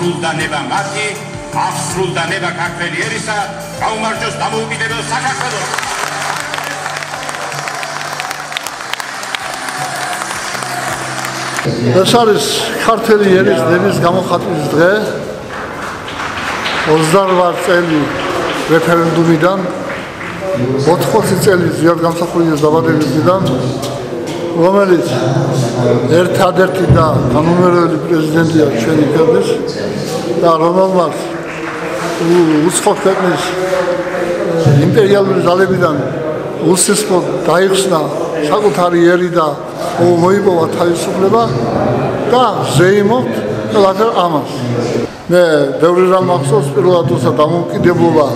აღსრულდა ნება მათი, აღსრულდა ნება ქართველი ერისა, გაუმარჯოს დამოუკიდებელ საქართველოს. ეს არის ქართველი ერის ნების გამოხატვის დღე 28 წელი რეფერენდუმიდან 80 წელი ზიადგამსახურდიას დაბადებისგან რომელიც ერთადერთი და განუმერებელი პრეზიდენტია ჩვენი ქვეყნის და რომელმაც უცხო ქვეყნის იმპერიალური ძალებიდან უსისხლოდ დაიხსნა საკუთარი ერი და მოიპოვა თავისუფლება და ზეიმობთ ყველაფერ ამას. მე ბევრი რამ მახსოვს პირველად თუცა დამოუკიდებლობა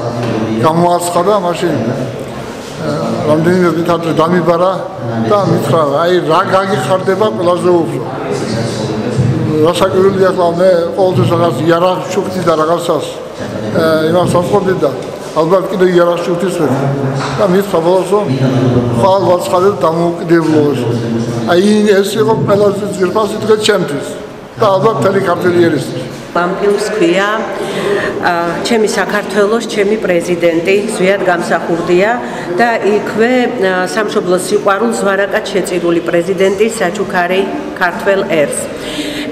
გამოაცხადა მაშინ რამდენიმე დღით ადრე დამიბარა და მითხრა აი რა გაგიხარდება ყველაზე უფრო რასაკვირველია ახლა მე ყოველთვის რაღაც იარაღს ჩუქდი და რაღაცას იმას ვასწორდი და ალბათ კიდე იარაღს ჩუქდისვე და მითხრა ბოლოს რომ ხვალ ვაცხადებ დამოუკიდებლობას აი ეს იყო ყველაზე ძვირფასი დღე ჩემთვის და ალბათ მთელი ქართველი ერისთვის ამ ფილმს ქვია ჩემი საქართველოს ჩემი პრეზიდენტი ზვიად გამსახურდია და იქვე სამშობლოს სიყვარულს ვარაკად შეწირული პრეზიდენტი საჩუქარი ქართველ ერს.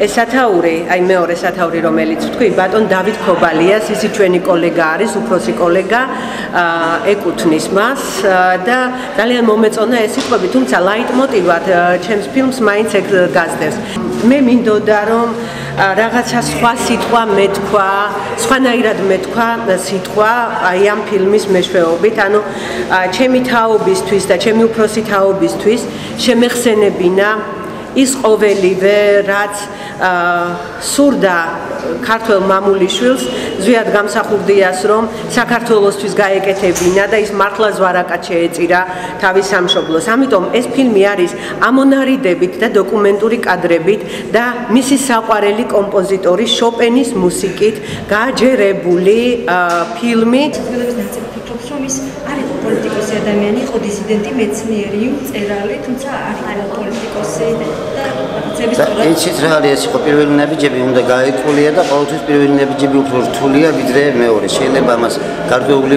ეს სათაური, აი მეორე სათაური რომელიც ვთქვი, ბატონ დავით ქობალიას, ისი ჩვენი კოლეგა არის, უფროსი კოლეგა, ეკუთვნის მას და ძალიან მომეწონა ეს სიტყვები, თუმცა ლაიტმოტივად ჩემს ფილმს მაინც ეგ გასდევს. მე მინდოდა რომ რაღაცა სხვა სიტყვა მეთქვა, სხვანაირად მეთქვა სიტყვა აი ამ ფილმის მეშვეობით, ანუ ჩემი თაობისთვის და ჩემი უფროსი თაობისთვის შემეხსენებინა ის ყოველივე რაც სურდა ქართველ მამულიშვილს ზვიად გამსახურდიას რომ საქართველოსთვის გაეკეთებინა და ის მართლა ზვარაკად შეეწირა თავის სამშობლოს. ამიტომ ეს ფილმი არის ამონარიდებით და დოკუმენტური კადრებით და მისი საყვარელი კომპოზიტორის შოპენის მუსიკით გაჯერებული ფილმი. რომ ის არ იყო პოლიტიკოსი ადამიანი, იყო დისიდენტი, მეცნიერი, მწერალი, თუმცა არ იყო პოლიტიკოსი და იცით რა არის ეს იყო პირველი ნაბიჯები უნდა გაეკვლია და ყოველთვის პირველი ნაბიჯები უფრო რთულია ვიდრე მეორე. შეიძლება ამას გარკვეული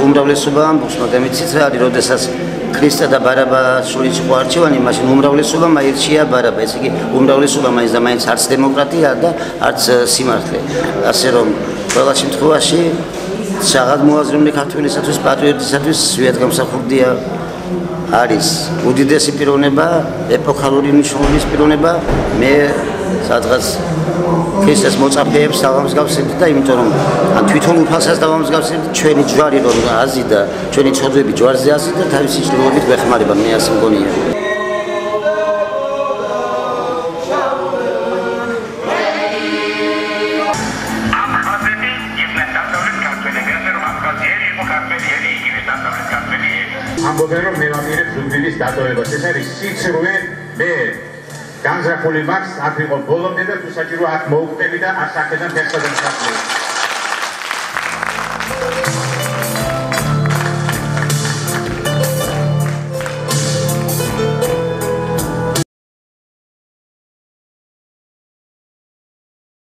უმრავლესობა ამბობს, მაგრამ იცით რა არის, როდესაც ქრისტე და ბარაბა შორის იყო არჩევანი, მაშინ უმრავლესობა მაირჩია ბარაბა. ესე იგი უმრავლესობა მაინც და მაინც არც დემოკრატია და არც სიმართლე. ასე რომ ყველა შემთხვევაში შაღად მოაზროვნე ქართველისათვის, პატრიოტისათვის ზვიად გამსახურდია არის უდიდესი პიროვნება, ეპოქალური მნიშვნელობის პიროვნება. მე სადღაც ქრისტეს მოწაფეებს დავამსგავსებდი და იმიტომ რომ ან თვითონ უფალსაც დავამსგავსებდი, ჩვენი ჯვარი რომ აზიდა, ჩვენი ცოდვები ჯვარზე აზიდა, თავისი ჭრილობით გვეხმარება, მე ასე მგონია. ამბობენ რომ მე ვაპირებ ზუგდიდის დატოვებას. ეს არის სიცრუე, მე განზრახული მაქვს, აქ იყო ბოლომდე და თუ საჭირო აქ მოვკვდები და აქ აქედან ფეხსადაც გასვლები.